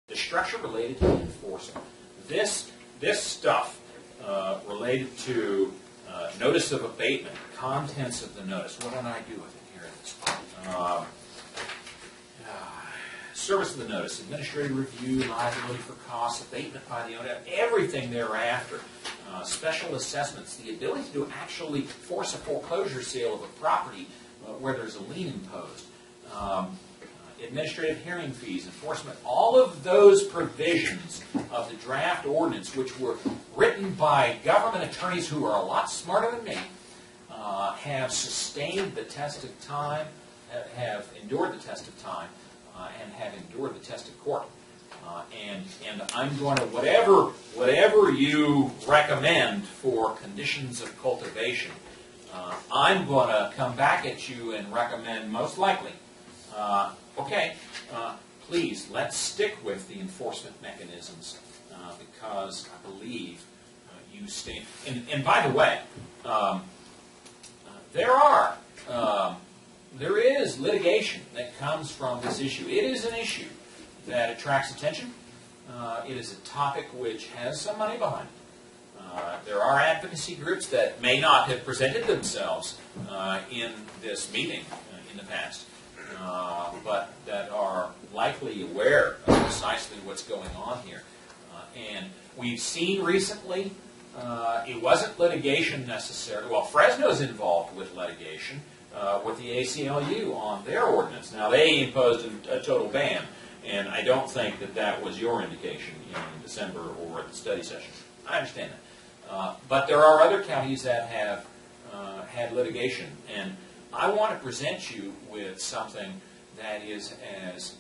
The structure related to enforcement. This stuff related to notice of abatement, contents of the notice. What don't I do with it? Here it is. Service of the notice, administrative review, liability for costs, abatement by the owner, everything thereafter. Special assessments, the ability to actually force a foreclosure sale of a property where there's a lien imposed. Administrative hearing fees, enforcement, all of those provisions of the draft ordinance, which were written by government attorneys who are a lot smarter than me, have sustained the test of time, have endured the test of time, and have endured the test of court. And I'm going to, whatever you recommend for conditions of cultivation, I'm going to come back at you and recommend most likely, please, let's stick with the enforcement mechanisms because I believe you stand. And by the way, there is litigation that comes from this issue. It is an issue that attracts attention. It is a topic which has some money behind it. There are advocacy groups that may not have presented themselves in this meeting in the past, but that are likely aware of precisely what's going on here. And we've seen recently, it wasn't litigation necessarily. Well, Fresno's involved with litigation with the ACLU on their ordinance. Now, they imposed a total ban, and I don't think that was your indication in December or at the study session. I understand that. But there are other counties that have had litigation, and I want to present you with something that is as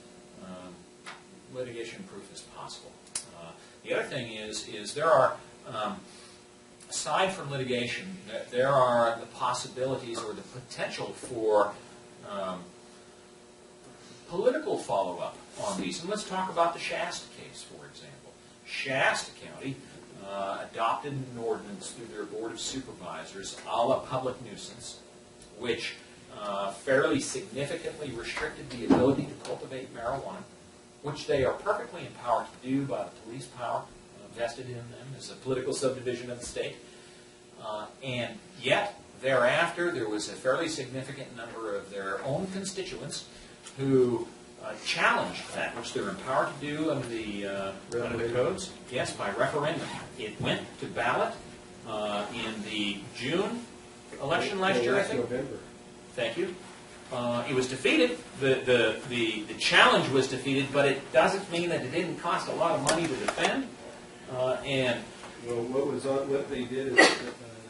litigation-proof as possible. The other thing is there are, aside from litigation, there are the possibilities or the potential for political follow-up on these. And let's talk about the Shasta case, for example. Shasta County adopted an ordinance through their Board of Supervisors, a la public nuisance, which fairly significantly restricted the ability to cultivate marijuana, which they are perfectly empowered to do by the police power vested in them as a political subdivision of the state. And yet, thereafter, there was a fairly significant number of their own constituents who challenged that, which they're empowered to do under the codes. Yes, by referendum. It went to ballot in the June election last year, I think. November. Thank you. It was defeated. The challenge was defeated, but it doesn't mean that it didn't cost a lot of money to defend. What they did is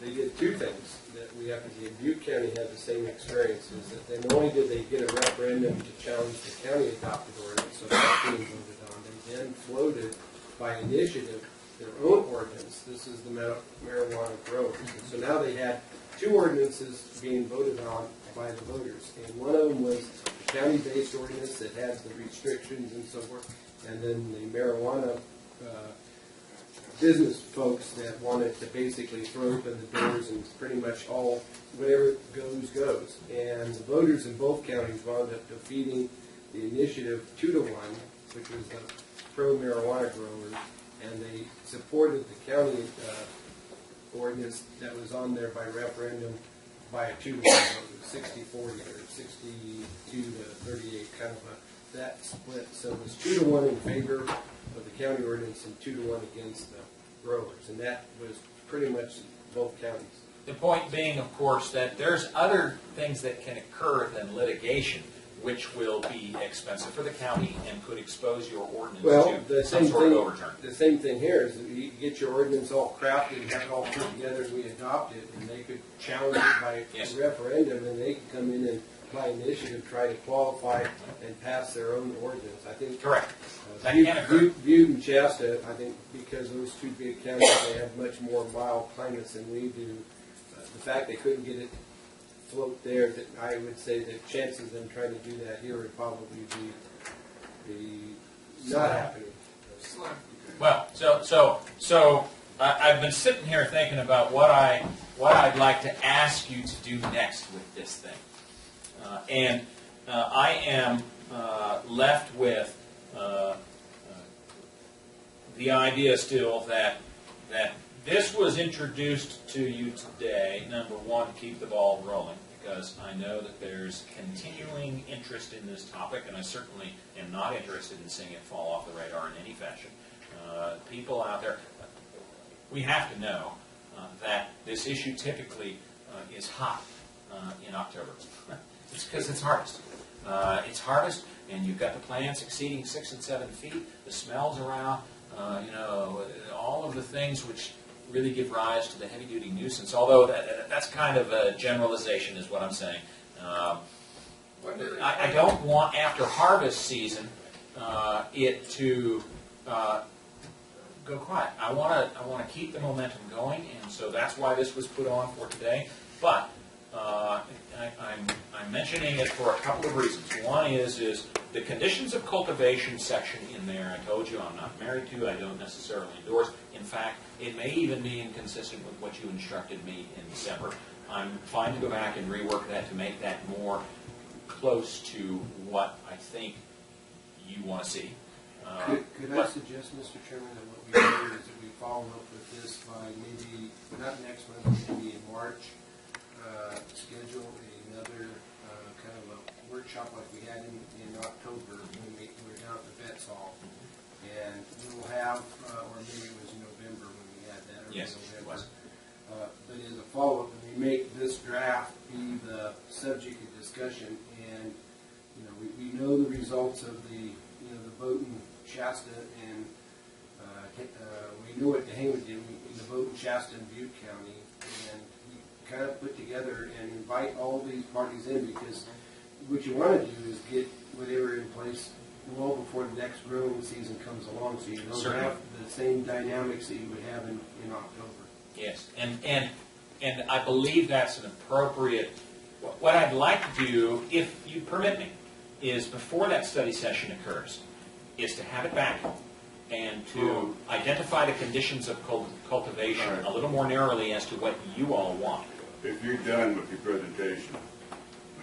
they did two things that we have to see. Butte County had the same experience. Is that not only did they get a referendum to challenge the county adopted ordinance, so that's being voted on, they then floated by initiative their own ordinance. This is the marijuana growers. And so now they had two ordinances being voted on by the voters. And one of them was the county-based ordinance that had the restrictions and so forth, and then the marijuana business folks that wanted to basically throw open the doors and pretty much all, whatever goes, goes. And the voters in both counties wound up defeating the initiative 2-1, which was the pro-marijuana growers, and they supported the county ordinance that was on there by referendum by a 2-1 vote, 60-40 or 62 to 38, kind of that split. So it was 2-1 in favor of the county ordinance and 2-1 against the growers, and that was pretty much both counties. The point being, of course, that there's other things that can occur than litigation, which will be expensive for the county and could expose your ordinance to some sort of overturn. The same thing here is that you get your ordinance all crafted and have it all put together and we adopt it, and they could challenge it by referendum, and they could come in and by initiative try to qualify and pass their own ordinance. I think correct. That can occur. Butte and Shasta, I think, because those two big counties, they have much more wild climates than we do. The fact they couldn't get it float there, that I would say the chances of them trying to do that here would probably be not happening. Well, so I've been sitting here thinking about what I'd like to ask you to do next with this thing. And I am left with the idea still that this was introduced to you today, number one, keep the ball rolling, because I know that there's continuing interest in this topic, and I certainly am not interested in seeing it fall off the radar in any fashion. People out there, we have to know that this issue typically is hot in October. It's because it's harvest. It's harvest, and you've got the plants exceeding 6 and 7 feet, the smells around, all of the things which really give rise to the heavy-duty nuisance, although that's kind of a generalization is what I'm saying. I don't want, after harvest season, it to go quiet. I want to keep the momentum going, and so that's why this was put on for today. But I'm mentioning it for a couple of reasons. One is the conditions of cultivation section in there. I told you I'm not married to. I don't necessarily endorse. In fact, it may even be inconsistent with what you instructed me in December. I'm fine to go back and rework that to make that more close to what I think you want to see. Could I suggest, Mr. Chairman, that what we do is that we follow up with this by maybe, not next month, maybe in March, schedule another kind of a workshop like we had in October when we were down at the Vets Hall. And we will have, or maybe it was in November when we had that, yes, November. it was. But as a follow-up, we make this draft be the subject of discussion, and we know the results of the Bowden, Shasta, and we know what Tehama did in the Bowden, Shasta, and Butte County, and we kind of put together and invite all these parties in, because what you want to do is get whatever in place well before the next growing season comes along, so you don't Certainly have the same dynamics that you would have in October. Yes, and I believe that's an appropriate. What I'd like to do, if you permit me, is before that study session occurs, is to have it back and to identify the conditions of cultivation a little more narrowly as to what you all want. If you're done with your presentation,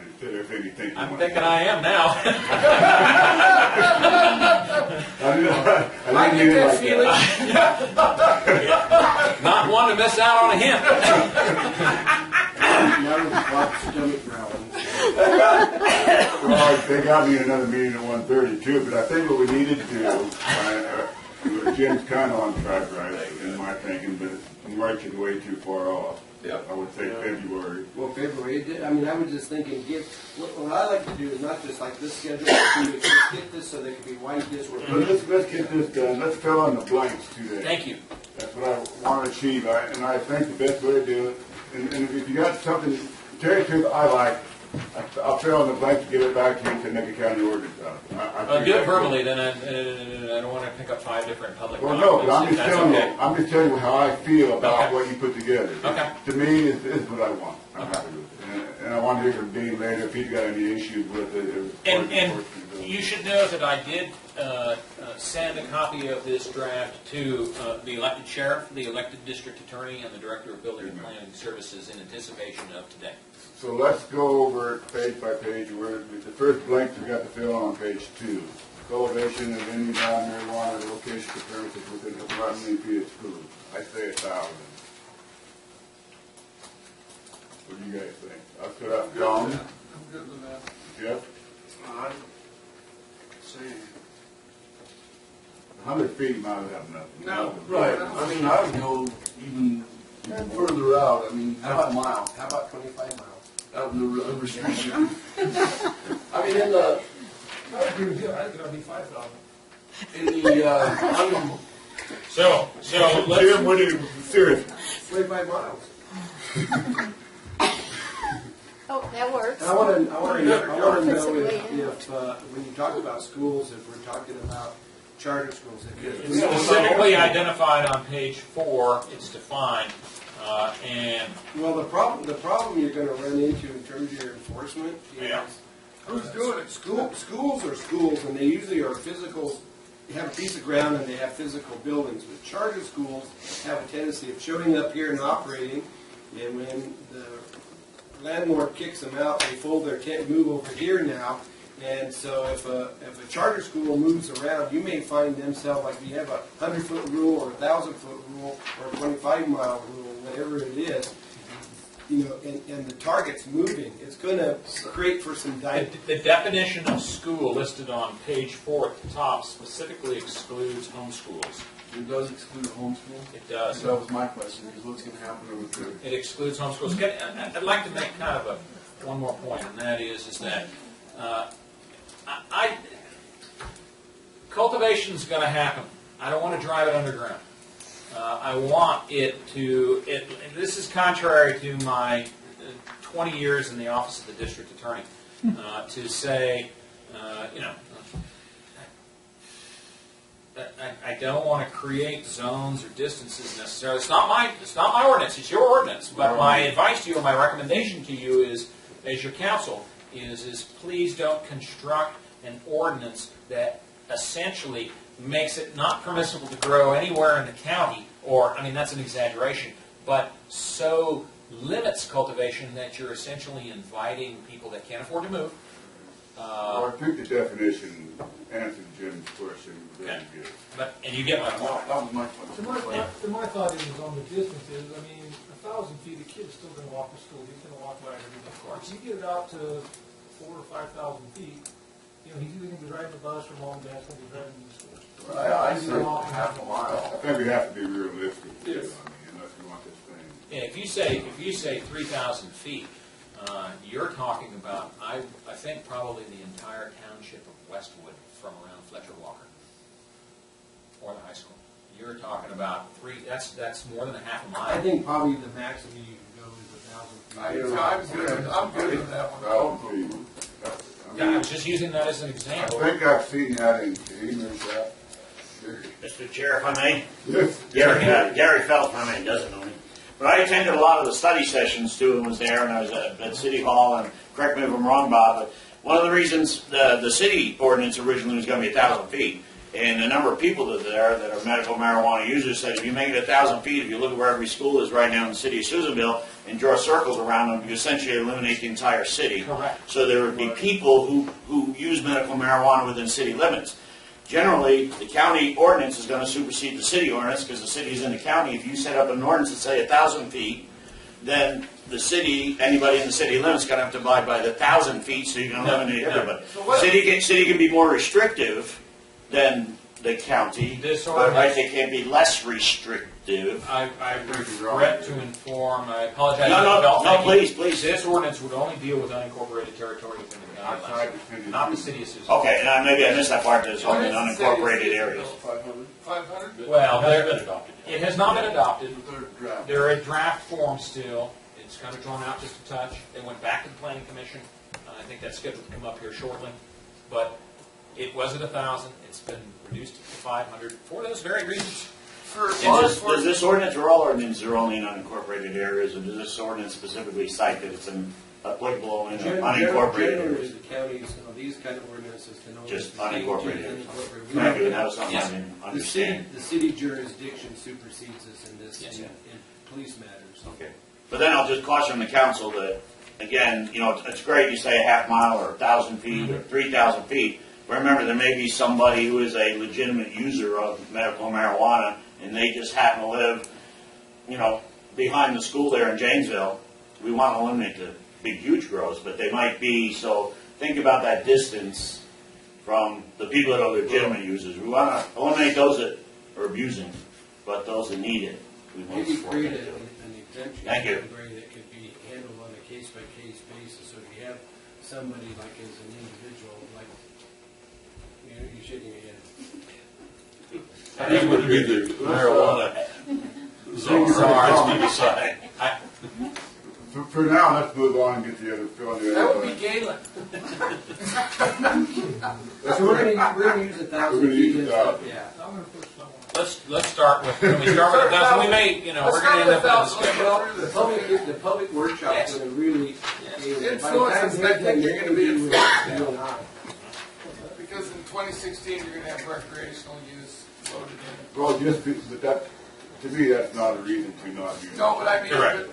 instead of anything you I'm want thinking to I am now. I get that feeling. Not one to miss out on a hint. Now we've got stomach growling. Well, they got me in another meeting at 1:30 too, but I think what we needed to do, Jim's kind of on track, right, in my thinking, but I'm marching way too far off. Yep. I would say February. Well, February, I mean, I was just thinking, what I like to do is not just like this schedule, but get this so they can be white this or But let's get this done. Let's fill in the blanks today. Thank you. That's what I want to achieve, and I think the best way to do it, and if you got something, territory that I like, I'll fill in the blanks to get it back to you to make a county ordinance out. Do it verbally, then I don't want to pick up 5 different public Well, no, but documents. I'm just telling you how I feel about what you put together. Okay. To me, it's what I want. I'm happy with it. And I want to hear from Dean later if he's got any issues with it. And you should know that I did send a copy of this draft to the elected sheriff, the elected district attorney, and the director of building and planning services in anticipation of today. So let's go over it page by page. The first blank we got to fill on page 2. Cultivation of any non-marijuana location for premises within the 5 million feet of school. I say 1,000. What do you guys think? I'll put up John. I'm good with that. Jeff? I'm saying. 100 feet might have nothing. No. Right, I mean, I would go even further out, I mean, half a mile, How about 25 miles? out in the restriction. I mean, in the, I agree with you. I think it'll be 5,000. In the, I mean, So let's. Jim, what do you, seriously? 25 miles. Oh, that works. And I want to know Physically, if when you talk about schools, if we're talking about charter schools. It's specifically identified on page 4. It's defined, and Well, the problem you're going to run into in terms of your enforcement is Yeah. Who's doing it? schools are schools, and they usually are physical. They have a piece of ground and they have physical buildings. But charter schools have a tendency of showing up here and operating, and when the landlord kicks them out, they fold their tent, move over here now, And so if a charter school moves around, you may find themselves like you have a 100-foot rule or a 1,000-foot rule or a 25-mile rule, whatever it is, you know, and the target's moving. It's going to create for some The definition of school listed on page 4 at the top specifically excludes homeschools. It does exclude homeschool? It does. So that was my question, is what's going to happen with the... It excludes homeschools. I'd like to make kind of one more point, and that is that cultivation's going to happen. I don't want to drive it underground. I want it to. This is contrary to my 20 years in the office of the district attorney to say, you know. I don't want to create zones or distances necessarily. It's not my ordinance. It's your ordinance. But my advice to you, or my recommendation to you, is, as your counsel, is please don't construct an ordinance that essentially makes it not permissible to grow anywhere in the county, or, I mean, that's an exaggeration, but so limits cultivation that you're essentially inviting people that can't afford to move. Well, I think the definition answered Jim's question very good. And you get my point. That was my question. So my thought is on the distances, I mean, 1,000 feet, a kid's still going to walk to school. He's going to walk by every day. Of course. If you get it out to 4,000 or 5,000 feet, you know, he's either going to be riding the bus from mom and dad's going to be driving to school. I say half a mile. I think we have to be realistic, too, I mean, unless we want this thing. Yeah, if you say 3,000 feet, you're talking about, I think, probably the entire township of Westwood from around Fletcher Walker or the high school. You're talking about that's more than a half a mile. I think probably the maximum you can go is 1,000 feet. I'm good with that one. 1,000 feet. Yeah, I was just using that as an I example. think I've seen that in emails, that. Mr. Chair, if I may. Yes. Gary Phelps, if I may, doesn't know me. But I attended a lot of the study sessions too, and was there, and I was at City Hall, and correct me if I'm wrong, Bob, but one of the reasons the city ordinance originally was going to be 1,000 feet, and the number of people that are there that are medical marijuana users said if you make it 1,000 feet, if you look at where every school is right now in the city of Susanville, and draw circles around them, you essentially eliminate the entire city. Correct. So there would be people who use medical marijuana within city limits. Generally, the county ordinance is going to supersede the city ordinance because the city is in the county. If you set up an ordinance that say 1,000 feet, then the city, anybody in the city limits, is going to have to abide by the 1,000 feet, so you can eliminate everybody. City can be more restrictive than the county, This but right, ordinance- they can be less restrictive. I regret to inform, I apologize. No, please. This ordinance would only deal with unincorporated territory within the county Outside limits, the city. not the city of Susan. Okay, and maybe I missed that part, that it's only in What is the unincorporated city? areas. 500. 500? Well, adopted. it has not been adopted. Third draft. They're in draft form still. It's kind of drawn out just a touch. They went back to the planning commission. I think that's scheduled to come up here shortly. But it was at 1,000. It's been reduced to 500 for those very reasons. Does this ordinance, or all ordinances are only in unincorporated areas, or does this ordinance specifically cite that it's applicable in unincorporated Generally, areas? the counties, these kind of ordinances can only Just be stated to unincorporated. unincorporated. Thank you, that was something Yes. I didn't The understand. city jurisdiction supersedes us in this, Yes. in police matters. Okay. But then I'll just caution the council that, again, you know, it's great you say a half mile or 1,000 feet or 3,000 feet, but remember there may be somebody who is a legitimate user of medical marijuana and they just happen to live, you know, behind the school there in Janesville. We want to eliminate the big, huge grows, but they might be, so think about that distance from the people that are legitimate users. We want to eliminate those that are abusing, but those that need it, we want Maybe to create support them. an exemption Thank you. category that could be handled on a case-by-case basis. So if you have somebody like as an individual, like, you know, you're shaking your head. I think it would be the marijuana. Sorry, to decide. For now, let's move on and get the other, fill in the That other. would be Galen. So we're gonna use 1,000 We're gonna use feet and 1,000. stuff, yeah. I'm going to push someone. Let's start with, can we start with 1,000? We may, you know, we're going to end up in a discussion. Well, the public workshop's Yes. gonna really, Influence by the time is they're that done, you're they're gonna be do influenced. you and I. Because in 2016, you're going to have recreational use loaded in. Well, just, but that, to me, that's not a reason to not use it. No, but I mean, Correct.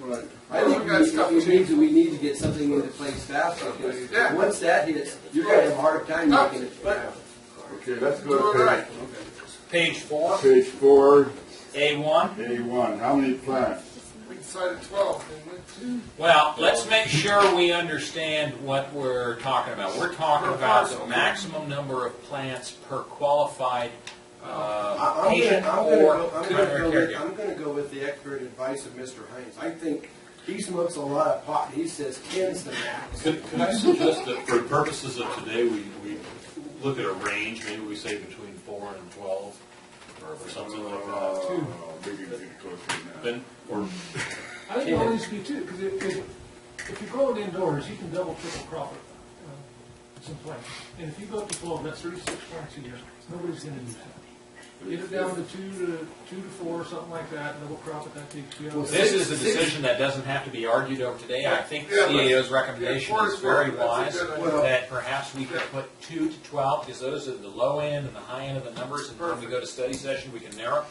Right. I think We got stuff which means that we need to get something into place fast, because Yeah. once that hits, you're gonna have a hard time making it. Okay, let's Do go it to right. Page 4, page 4, A1. A1. How many plants? We decided 12, didn't we? Well, let's make sure we understand what we're talking about. We're talking about the maximum number of plants per qualified patient or primary caregiver. I'm gonna go with the expert advice of Mr. Hines. I think he smokes a lot of pot, and he says 10's the max. Could I suggest that for purposes of today, we look at a range, maybe we say between 4 and 12, or something like that? We can get closer to that. Then, or, I think it only needs to be 2, because if you're growing indoors, you can double, triple crop some plants. And if you go up to 12, that's 36 plants a year. Nobody's going to use that. Get it down to 2 to 4, something like that, double crop it, that takes you out. This is a decision that doesn't have to be argued over today. I think the CAO's recommendation is very wise, that perhaps we could put 2 to 12, because those are the low end and the high end of the numbers, and when we go to study session, we can narrow.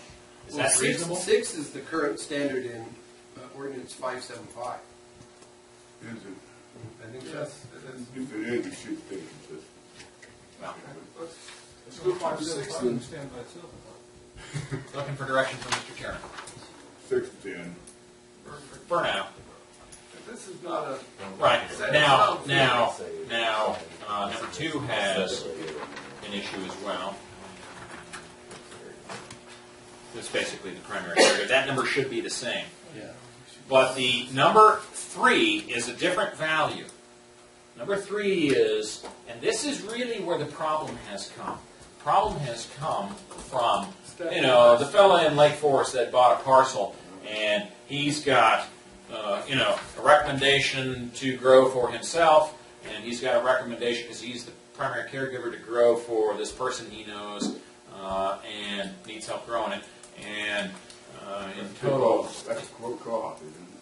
Is Well, that reasonable? 6 is the current standard in ordinance 575. Is it? I think so. Yes, it is. If it is, it should stay consistent. Well, Let's go 5, 6, and stand by itself. looking for direction from Mr. Chairman. 6 to 10. For now. This is not a, Right. Now, number 2 has an issue as well. That's basically the primary area. That number should be the same. But the number 3 is a different value. Number 3 is, and this is really where the problem has come. The problem has come from, the fella in Lake Forest that bought a parcel, and he's got, a recommendation to grow for himself, and he's got a recommendation because he's the primary caregiver to grow for this person he knows, and needs help growing it. And in total, That's co-op,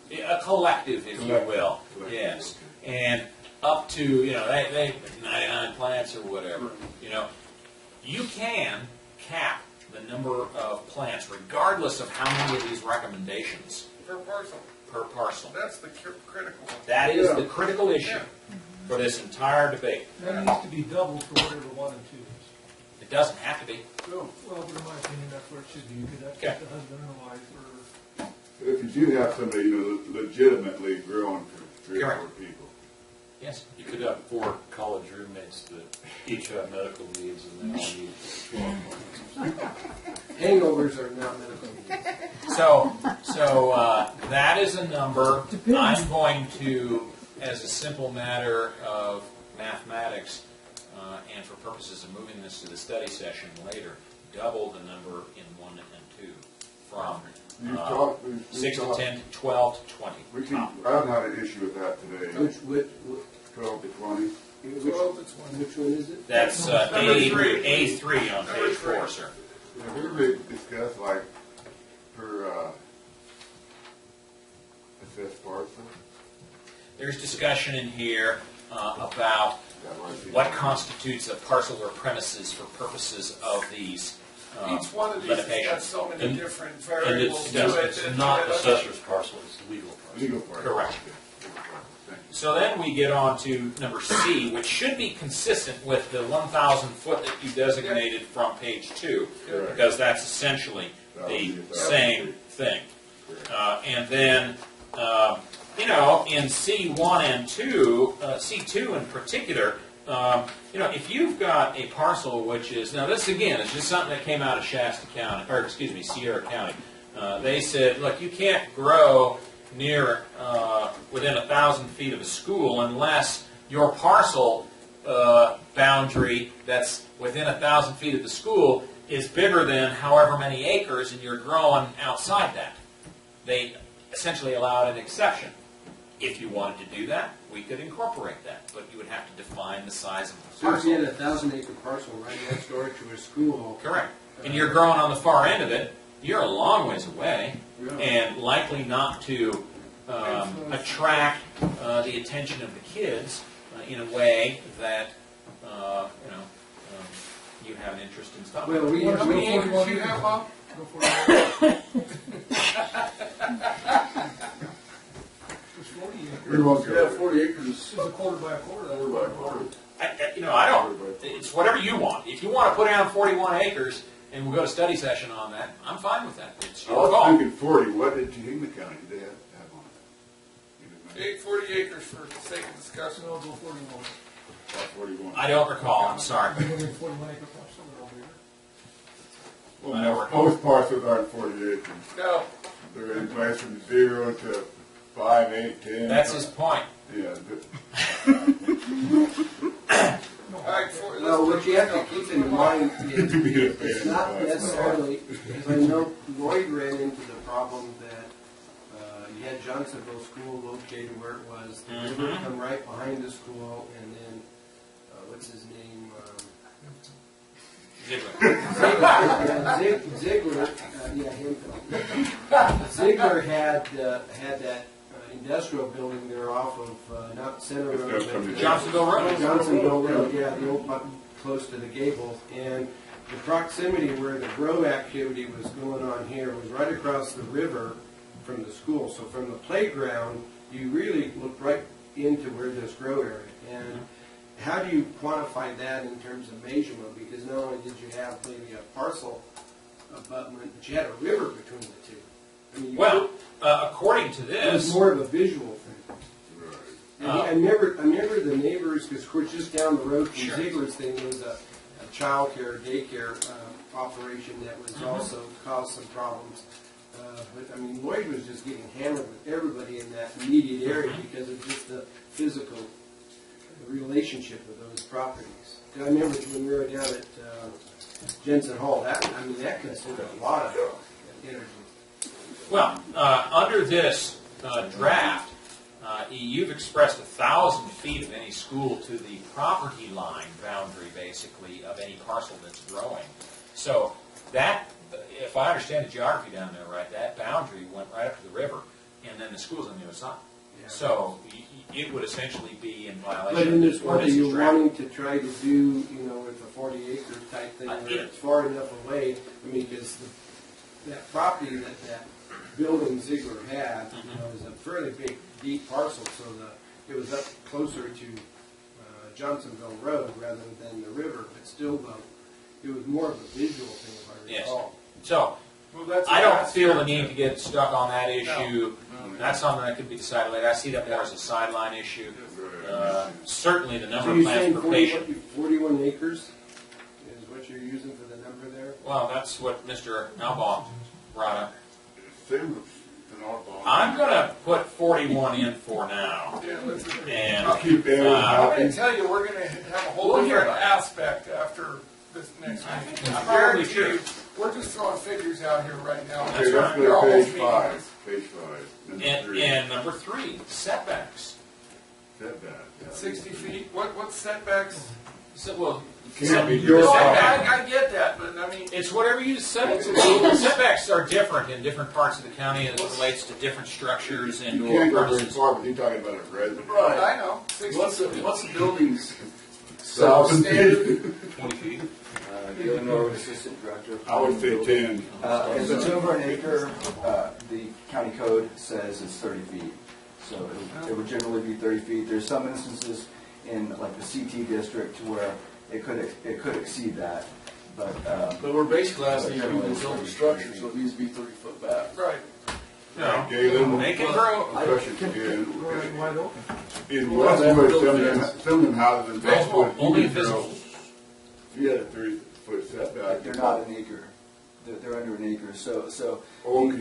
isn't a collective, if you will. Collective. Yes. And up to, they 99 plants or whatever. You can cap the number of plants regardless of how many of these recommendations per parcel. per parcel. That's the critical one. That is the critical issue for this entire debate. That needs to be doubled for whatever 1 and 2 is. It doesn't have to be. Well, but in my opinion, that's where it should be, because that's Okay. what the husband and the wife or it? If you do have somebody, legitimately growing for 3 or 4 Correct. people. Yes. you could have 4 college roommates that each have medical needs, and they all need 12 plants. Hangovers are not medical needs. So that is a number. I'm going to, as a simple matter of mathematics, and for purposes of moving this to the study session later, double the number in 1 and 2 from You talk, 6 to 10 to 12 to 20. We can, I don't have an issue with that today. Which 12 to 20. 12 to 20. which one is it? That's Number three. A3 on Number page three. 4, sir. Have we really discussed like per assessed parcel? There's discussion in here about what constitutes a parcel or premises for purposes of these Each one of these has got limitations. so many And- different And variables to it. it's not assessor's parcel, it's legal parcel. Legal parcel. Correct. Thank you. So then we get on to number C, which should be consistent with the 1,000 foot that you designated from page 2, because that's essentially the same thing. And then, in C1 and 2, C2 in particular, if you've got a parcel which is, now this again is just something that came out of Shasta County, or excuse me, Sierra County. They said, look, you can't grow near, within 1,000 feet of a school unless your parcel boundary that's within 1,000 feet of the school is bigger than however many acres and you're growing outside that. They essentially allowed an exception. If you wanted to do that, we could incorporate that, but you would have to define the size of the So if you had parcel. a 1,000-acre parcel right next door to a school. Correct. And you're growing on the far end of it, you're a long ways away, and likely not to attract the attention of the kids in a way that you have an interest in stopping. Well, we How many acres do you have, Bob? We won't Yeah, go. 40 acres. It's a quarter by a quarter. Quarter by quarter. I don't, it's whatever you want. If you want to put down 41 acres and we'll go to study session on that, I'm fine with that. It's I your was call. thinking 40, what did Tehama County, they have on it? 40 acres for the sake of discussion. So I'll go 41. About 41. I don't recall, I'm sorry. I'm going to 41 acre parcel, they're all bigger. Well, most parcels aren't 40 acres. No, They're in place from 0 to 5, 8, 10. That's his point. Yeah. all right, Well, what you have to keep in mind is it's not It's necessarily, because I know Lloyd ran into the problem that you had Johnsonville School located where it was, the river come right behind the school, and then, what's his name? Ziegler, yeah, him. Ziegler had that industrial building there off of, not Center Road, but Johnsonville Road. Johnsonville Road, yeah, the old, close to the gable. And the proximity where the grow activity was going on here was right across the river from the school. So from the playground, you really look right into where this grow area. And how do you quantify that in terms of measurement? Because not only did you have maybe a parcel abutment, but you had a river between the two. I mean, Well, according to it was this, more of a visual thing. And I remember the neighbors, because of course just down the road from Sure. Ziegler's thing was a child care, daycare operation that was also caused some problems. But I mean, Lloyd was just getting hammered with everybody in that immediate area because of just the physical relationship with those properties. 'Cause I remember when we were down at Jensen Hall, that consumed a lot of energy. well, under this draft, you've expressed 1,000 feet of any school to the property line boundary, basically, of any parcel that's growing. So that, if I understand the geography down there right, that boundary went right up to the river, and then the school's on the other side. Yeah. So it would essentially be in violation. But in this of one, this you're draft. wanting to try to do, with a 40-acre type thing, where Yeah. it's far enough away, I mean, because that property that building Ziegler had, is a fairly big, deep parcel, so it was up closer to Johnsonville Road rather than the river, but still, it was more of a visual thing, if I Yes. recall. So well, that's. I don't that's feel your- the need to get stuck on that issue. No. That's something that could be decided later. I see that more as a sideline issue. Certainly the So number of you're plants saying per 41 patient. 41 acres is what you're using for the number there? Well, that's what Mr. Albaugh brought up. Same with an oddball. I'm going to put 41 in for now. Yeah, let's agree. And I'll keep that in Uh, I'm mind. going to tell you, we're going to have a whole We'll hear different about it. aspect after this next meeting. that's I probably guarantee true. you, we're just throwing figures out here right now. Okay, That's let's right. They're go to almost page 5. meaningless. Page 5. Number and, 3. and number 3, setbacks. Setback. Yeah. 60 feet, what's setbacks? So, well, Can't be your your setback. I get that, but I mean, It's whatever you set it to. Setbacks are different in different parts of the county as it relates to different structures and You or can't go very premises. far, but you're talking about a resident. Right. I know, 60 What's the building's 1,000 standard? feet. 20 feet. Gilmore, Assistant Director. I would say 10. If it's over an acre, the county code says it's 30 feet. So it would generally be 30 feet. There's some instances in like the CT district where it could exceed that. But But we're basically asking you to build a structure, so it needs to be 30 foot back. Right. No, Galen, make it grow. question again. Right, wide open. In Well, that Westwood, building some of them houses in Visual, Westwood, only you could visual. grow. If you had a 30-foot setback. they're not an acre. They're under an acre. So Okay,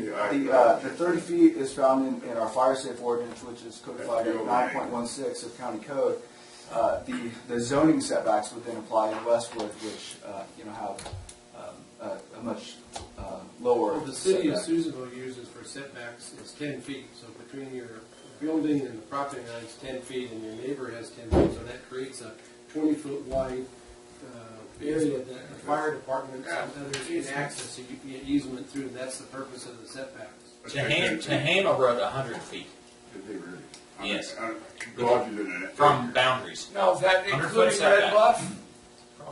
the 30 feet is found in our fire safe ordinance, which is codified in 9.16 of county code. The zoning setbacks would then apply in Westwood, which have a much lower. Well, the city of setback. Susanville uses for setbacks is 10 feet, so between your building and the property line is 10 feet, and your neighbor has 10 feet, so that creates a 20-foot wide area that the fire department and others can access, so you can get easement through, that's the purpose of the setbacks. Tehama Road, 100 feet Did they really? Yes. Larger than that. from boundaries. Now, is that 100 including foot Red setback. Bluff?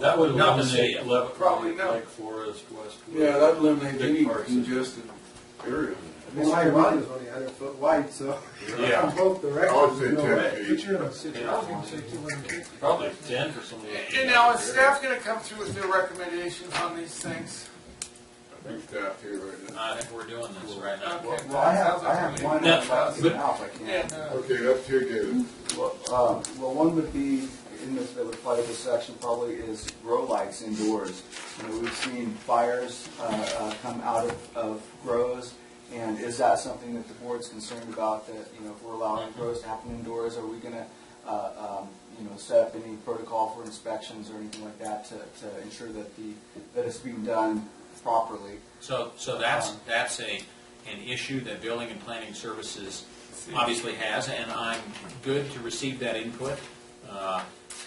That would not the city. Leavenworth, Probably no. Lake Forest, Westwood. Yeah, that'd eliminate Big any parts. congested area. Well, my lot is only 100 foot wide, so Yeah. on both I would directions, say there's no 10 way. feet. But you're in a city, I was gonna say 250. Probably 10 for some of the. And now, is staff gonna come through with their recommendations on these things? I think staff here right now. I think we're doing this right now. Okay. Well, I have one No, I'd like to but- get out if I can. And, Okay, let's hear David. Well, one would be, in this, that would apply to this section probably, is grow lights indoors. You know, we've seen fires come out of grows, and is that something that the board's concerned about, that, you know, if we're allowing grows to happen indoors, are we gonna, you know, set up any protocol for inspections or anything like that to ensure that that it's being done properly? So that's an issue that Building and Planning Services obviously has, and I'm good to receive that input.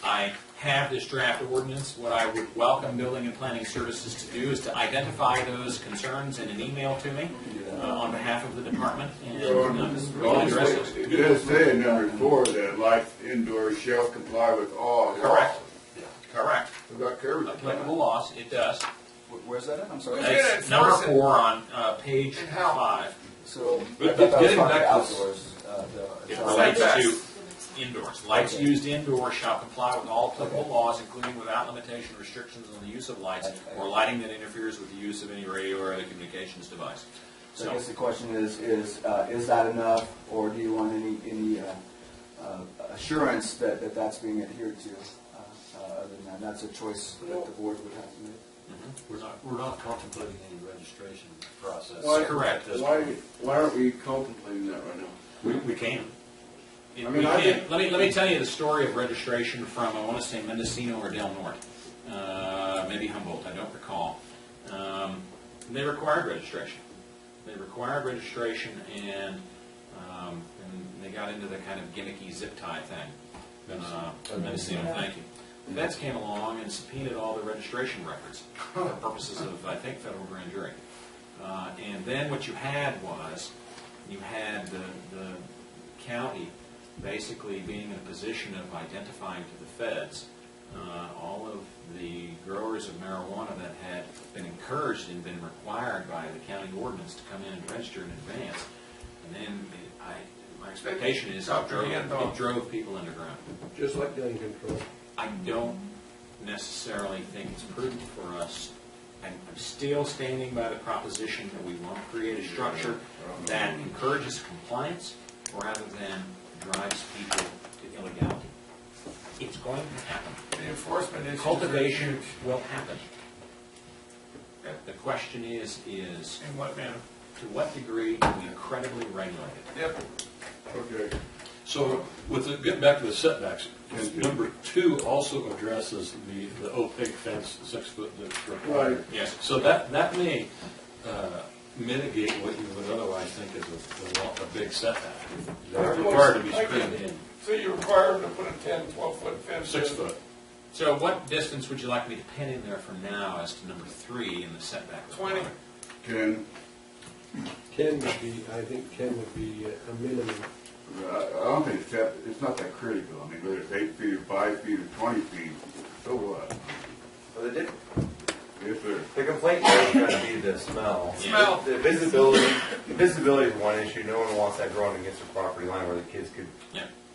I have this draft ordinance. What I would welcome Building and Planning Services to do is to identify those concerns in an email to me on behalf of the department, and we can address those. It does say in number 4 that lights indoors shall comply with all laws. Correct. Correct. That covers it. Applicable laws, it does. Where's that at? I'm sorry. Who's gonna It's number enforce it? 4 on page And how? 5. So, But I thought that was getting talking back about to this- outdoors. It the- relates Setbacks. to indoors. Lights used indoors shall comply with all applicable laws, including without limitation restrictions on the use of lights or lighting that interferes with the use of any radio or other communications device. So I guess the question is that enough, or do you want any assurance that that's being adhered to? Other than that, that's a choice that the board would have to make. We're not contemplating any registration process. Why- correct. Why aren't we contemplating that right now? We can. Let me tell you the story of registration from, I want to say Mendocino or Del Norte, maybe Humboldt, I don't recall. They required registration. And they got into the kind of gimmicky zip tie thing. Mendocino, thank you. The feds came along and subpoenaed all the registration records for purposes of, I think, federal grand jury. And then what you had was, you had the county basically being in a position of identifying to the feds all of the growers of marijuana that had been encouraged and been required by the county ordinance to come in and register in advance. And then my expectation is it drove people underground. Just like gun control. I don't necessarily think it's prudent for us. I'm still standing by the proposition that we won't create a structure that encourages compliance rather than drives people to illegality. It's going to happen. The enforcement issues. Cultivation will happen. The question is In what manner? to what degree do we credibly regulate it? Yep. Okay. So, getting back to the setbacks, number 2 also addresses the opaque fence, 6 foot that's required. Yes. So that may mitigate what you would otherwise think is a big setback. They're required to be screened in. So you require them to put a 10, 12-foot fence? 6 foot. So what distance would you like me to pen in there from now as to number 3 in the setback? 20. 10. 10 would be, I think 10 would be a minimum. I don't think it's not that critical. I mean, whether it's 8 feet or 5 feet or 20 feet, so what? Well, Yes, sir. the complaint is going to be the smell. Smell. The visibility is one issue. No one wants that growing against the property line where the kids could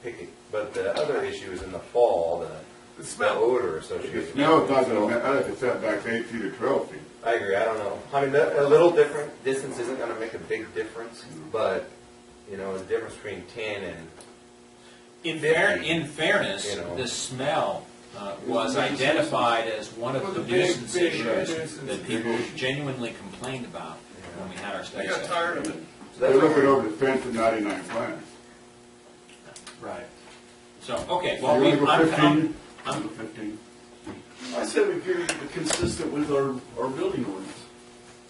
pick it. But the other issue is in the fall, the smell. odor associated. No, it's not going to, I think the setback's 8 feet or 12 feet. I agree. I don't know. I mean, a little different distance isn't going to make a big difference, but you know, the difference between 10 and in fairness, you know. the smell was identified as one of Was the a big, nuisance big issues nuisance. that people genuinely complained about when we had our I study got session. tired of it. They're looking over the fence at 99 plants. Right. So, okay, well, You wanna go 15? I'm 15. I said we period consistent with our building ordinance.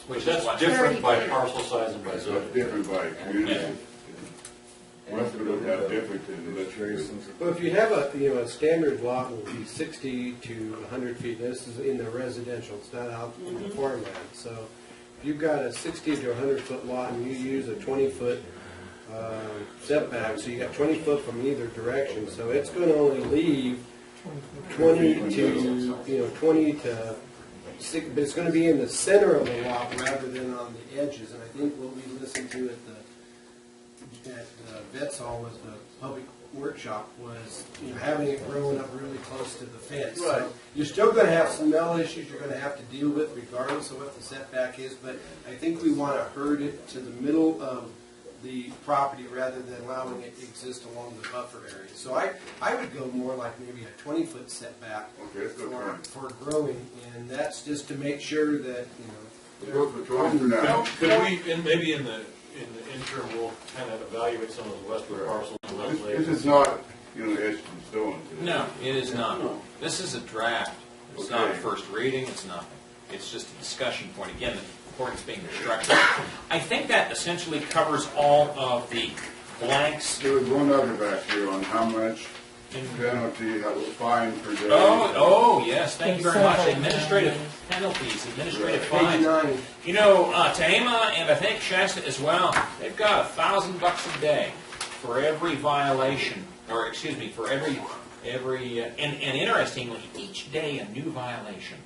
which is That's what? different by parcel size and by So zone. it's different by community. West of it have different than this. Well, if you have a standard lot will be 60 to 100 feet. This is in the residential, it's not out in the farmland. So if you've got a 60 to 100 foot lot and you use a 20 foot setback, so you got 20 foot from either direction, so it's going to only leave 20 to but it's going to be in the center of the lot rather than on the edges. And I think what we listened to at the Vets Hall was the public workshop was, having it growing up really close to the fence. Right. So you're still going to have smell issues you're going to have to deal with regardless of what the setback is, but I think we want to herd it to the middle of the property rather than allowing it to exist along the buffer area. So I would go more like maybe a 20-foot setback for growing, and that's just to make sure that, We'll go for 20 for now. Now, could we, and maybe in the interim, we'll kind of evaluate some of the westward parcels. This is not, etched in stone. No, it is not. This is a draft. It's not a Okay. first reading, it's nothing. It's just a discussion point. Again, the importance being the structure. I think that essentially covers all of the blanks. There was one other back here on how much penalty, how was fine per day. Oh, yes, thank you very much. Administrative penalties, administrative page fines. 9. Tehama and I think Shasta as well, they've got $1,000 a day for every violation, or excuse me, for every and interestingly, each day a new violation.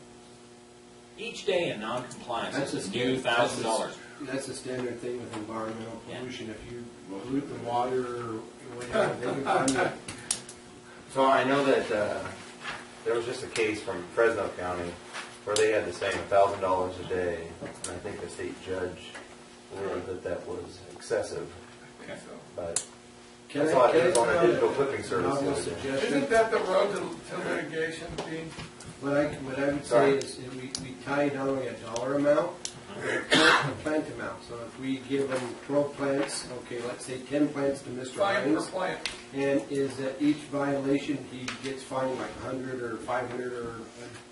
Each day a non-compliance is a new $1,000. That's a standard thing with environmental pollution. If you pollute the water or whatever, they can find that. So I know that there was just a case from Fresno County where they had the same $1,000 a day, and I think the state judge ruled that was excessive. Okay. But Can I saw I it was on a throw digital clipping a service. novel the other day. suggestion? Isn't that the road to litigation, Dean? What I would say Sorry. is we tie not only a dollar amount, but a plant amount. So if we give them 12 plants, okay, let's say 10 plants to Mr. Fine per Hines, plant. and is that each violation he gets fined like 100 or 500 or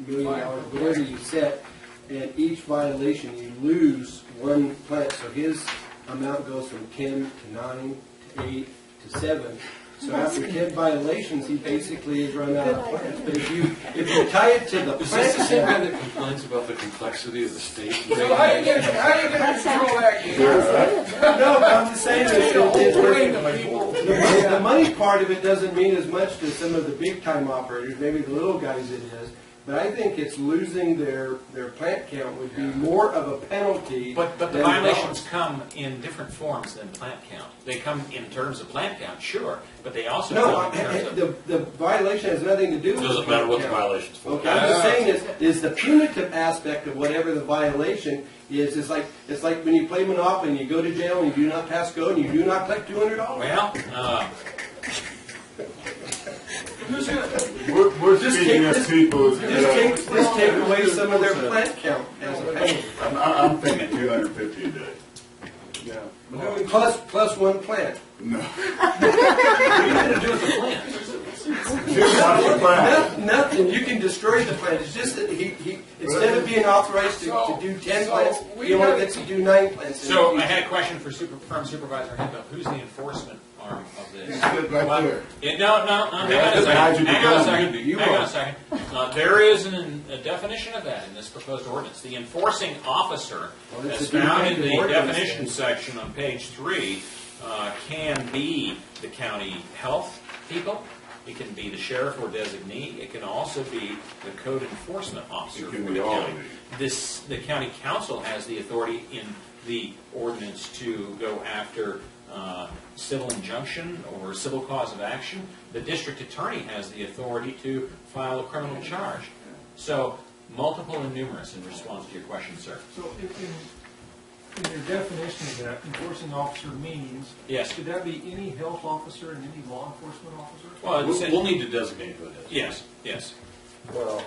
$1 million, whatever you set, and each violation you lose one plant. So his amount goes from 10 to 9 to 8 to 7. So after 10 violations, he basically has run out of plants. But if you tie it to the Is plant this the same guy count, that complains about the complexity of the state? So how you gonna control that? Dean? no, but I'm just saying Bring that the people. the money part of it doesn't mean as much to some of the big time operators, maybe the little guys it is. But I think it's losing their plant count would be more of a penalty. But the than violations come in different forms than plant count. They come in terms of plant count, sure, but they also No, come in terms of... the violation has nothing to do with Doesn't the matter what plant the count. violation's for. Okay, I'm just saying is the punitive aspect of whatever the violation is. It's like when you play Monopoly and you go to jail and you do not pass go and you do not collect $200. Well, We're speaking as people. Just take away some of their plant count as a penalty. I'm thinking 250 a day. Plus one plant. No. what are you going to do with the plant? Nothing. You can destroy the plant. It's just that he instead of being authorized to do 10 plants, he only gets to do 9 plants. So I had a question from Supervisor Hendo. Who's the enforcement arm of this? He's good right there. No, hang on a second. There is a definition of that in this proposed ordinance. The enforcing officer, Well, it's as a found in definitive the ordinance, definition then. section on page 3, can be the county health people. It can be the sheriff or designee. It can also be the code enforcement officer It for can the be all county. of The county council has the authority in the ordinance to go after civil injunction or civil cause of action. The district attorney has the authority to file a criminal charge. So multiple and numerous in response to your question, sir. So in your definition of that, enforcing officer means, Yes. could that be any health officer and any law enforcement officer? Well, We'll need to designate who it is. Yes. Well,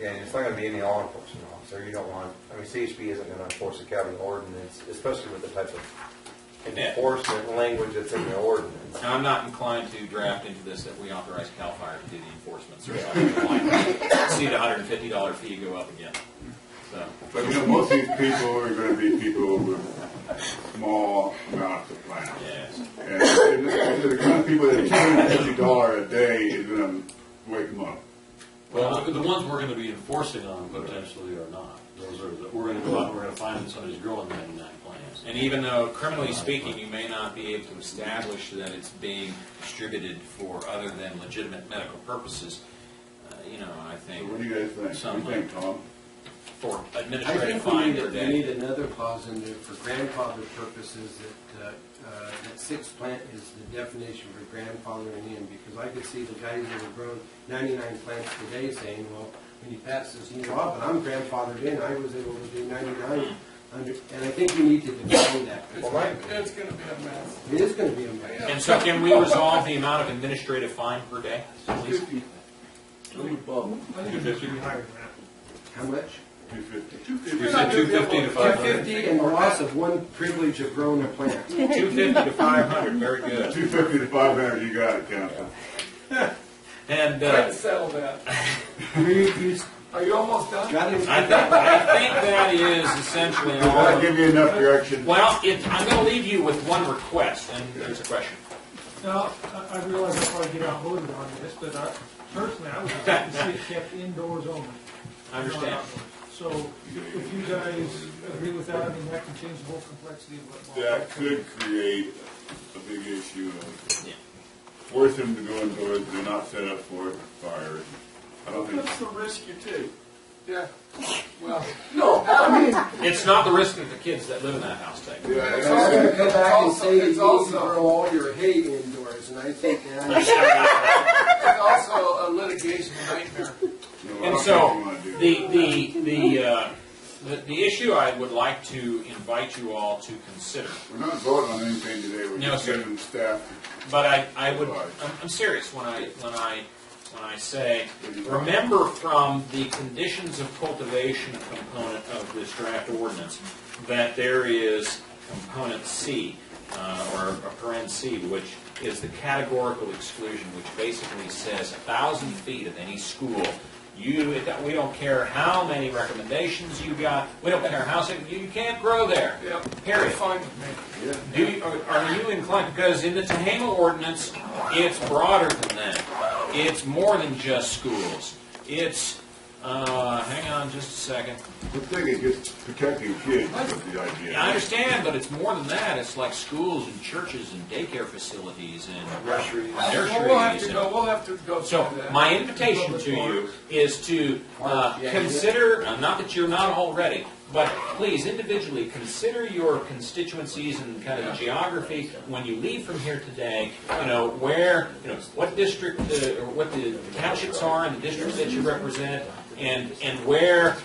yeah, and it's not going to be any law enforcement officer. You don't want, CHP isn't going to enforce a county ordinance, especially with the type of enforcement language that's in the ordinance. Now, I'm not inclined to draft into this that we authorize CAL FIRE to do the enforcement. So I see the $150 fee go up again. So. But most of these people are going to be people with small amounts of plants. Yes. And the kind of people that $250 a day is going to wake them up. Well, the ones we're going to be enforcing on potentially are not. Those are we're going to go out and we're going to find that somebody's growing 99 plants. And even though, criminally speaking, you may not be able to establish that it's being distributed for other than legitimate medical purposes, I think... So what do you guys think? What do you think, Tom? for I administrative think fine we per need day. another clause in there for grandfather purposes that sixth plant is the definition for grandfathering in, because I could see the guys that have grown 99 plants today saying, well, when you pass this new law, but I'm grandfathered in, I was able to do 99. And I think we need to define that. It's going to be a mess. It is going to be a mess. And so can we resolve the amount of administrative fine per day, please? 50. I think it should be higher than that. How much? 250. You said 250 to 500. 250 and the loss of one privilege of growing a plant. 250 to 500, very good. 250 to 500, you got it, Council. And Try to settle that. Are you almost done? Got it? I think that is essentially Does that all. give you enough direction? Well, I'm going to leave you with one request, and there's a question. Now, I realize I'll probably get outvoted on this, but personally, I would just like to see it kept indoors only. I understand. not outdoors. So if you guys agree with that, I mean, that can change the whole complexity of what. That could create a big issue of Yeah. force them to go indoors, they're not set up for fires. I don't think. That's the risk you take. Yeah. Well, No, I mean, It's not the risk that the kids that live in that house take. Yeah, I'm it's going to come back and also- say you it's need to also- grow all your hay indoors, and I think that. it's also a litigation nightmare. And so, the issue I would like to invite you all to consider, We're not voting on anything today, we're No, just sir. giving staff. but I'm serious when I say, remember from the conditions of cultivation component of this draft ordinance that there is component C, or a paren C, which is the categorical exclusion, which basically says 1,000 feet of any school. We don't care how many recommendations you got. We don't care how sick. You can't grow there. Yeah. Period. Fine with me. Are you inclined? Because in the Tehama ordinance, it's broader than that. It's more than just schools. It's hang on just a second. The thing is just protecting kids is the idea. I understand, but it's more than that. It's like schools and churches and daycare facilities and nurseries. We'll have to go So through that. my invitation to you is to consider, not that you're not already, but please individually consider your constituencies and kind of geography when you leave from here today. Where, what district or what the townships are in the districts that you represent, and where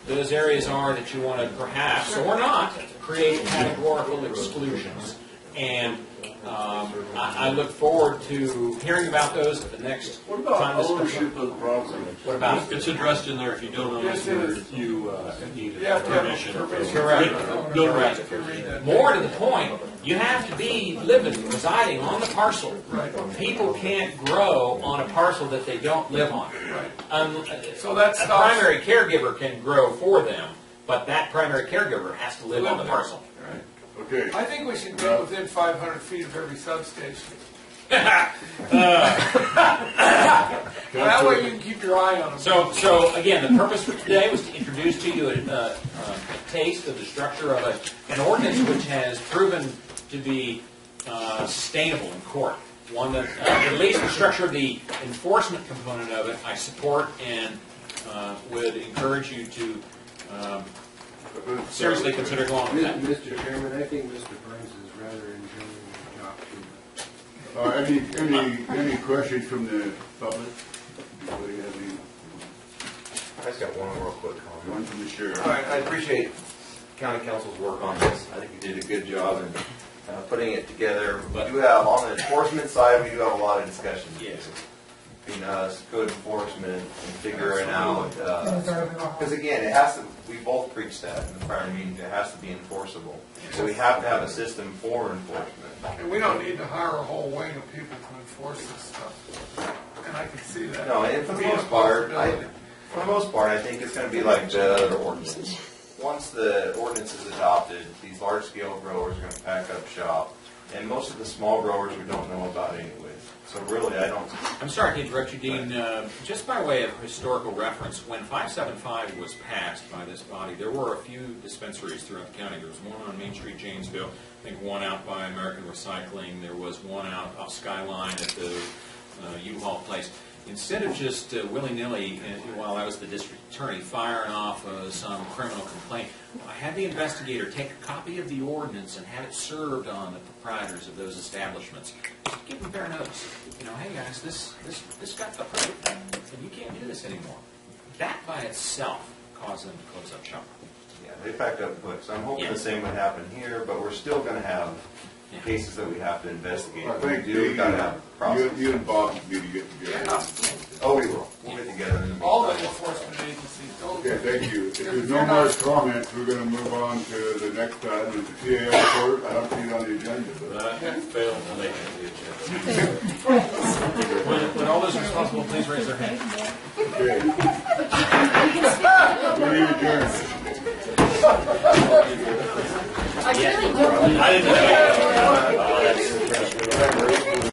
those areas are that you want to perhaps or not create categorical exclusions. And I look forward to hearing about those at the next what about time. ownership of the property? What about It's addressed in there if you don't own Yes, it, it is. you need Yeah, permission. Correct. No Correct. If you read that. More to the point, you have to be residing on the parcel. People can't grow on a parcel that they don't live on. So that A stops. primary caregiver can grow for them, but that primary caregiver has to live on the parcel. Okay. I think we should be within 500 feet of every substation. That way you can keep your eye on them. So again, the purpose for today was to introduce to you a taste of the structure of an ordinance which has proven to be sustainable in court. One that, at least the structure of the enforcement component of it, I support and would encourage you to seriously consider going with that. Mr. Chairman, I think Mr. Burns is rather enjoying the job too. Any questions from the public? Anybody have any? I just got one real quick comment. One from the sheriff. All right, I appreciate county council's work on this. I think you did a good job in putting it together. We do have, on the enforcement side, we do have a lot of discussion. Yes. Between us, code enforcement, and figuring out, because again, it has to, we both preached that in the prior meeting, it has to be enforceable. So we have to have a system for enforcement. And we don't need to hire a whole wing of people to enforce this stuff. And I can see that. No, and for the Being a most part, possibility. I think it's going to be like the other ordinance. Once the ordinance is adopted, these large-scale growers are going to pack up shop, and most of the small growers we don't know about anyway. So really, I don't. I'm sorry to interrupt you, Dean. Just by way of historical reference, when 575 was passed by this body, there were a few dispensaries throughout the county. There was one on Main Street, Janesville. I think one out by American Recycling. There was one out off Skyline at the U-Haul place. instead of just willy-nilly, while I was the district attorney, firing off some criminal complaint, I had the investigator take a copy of the ordinance and have it served on the proprietors of those establishments. Just give them fair notice. Hey guys, this got approved, and you can't do this anymore. That by itself caused them to close up shop. Yeah, they packed up quick, so I'm hoping Yeah. the same would happen here, but we're still gonna have Yeah. cases that we have to investigate. I think We gotta have a process. you and Bob need to get together. Oh, we will. We'll get together in the All the meantime. enforcement agencies, don't. Okay, thank you. If there's no more comments, we're gonna move on to the next item, the CAO report. I don't see it on the agenda, but That failed to make it to the agenda. When all those responsible, please raise their hand. okay. We need adjourned. I really don't. I didn't know.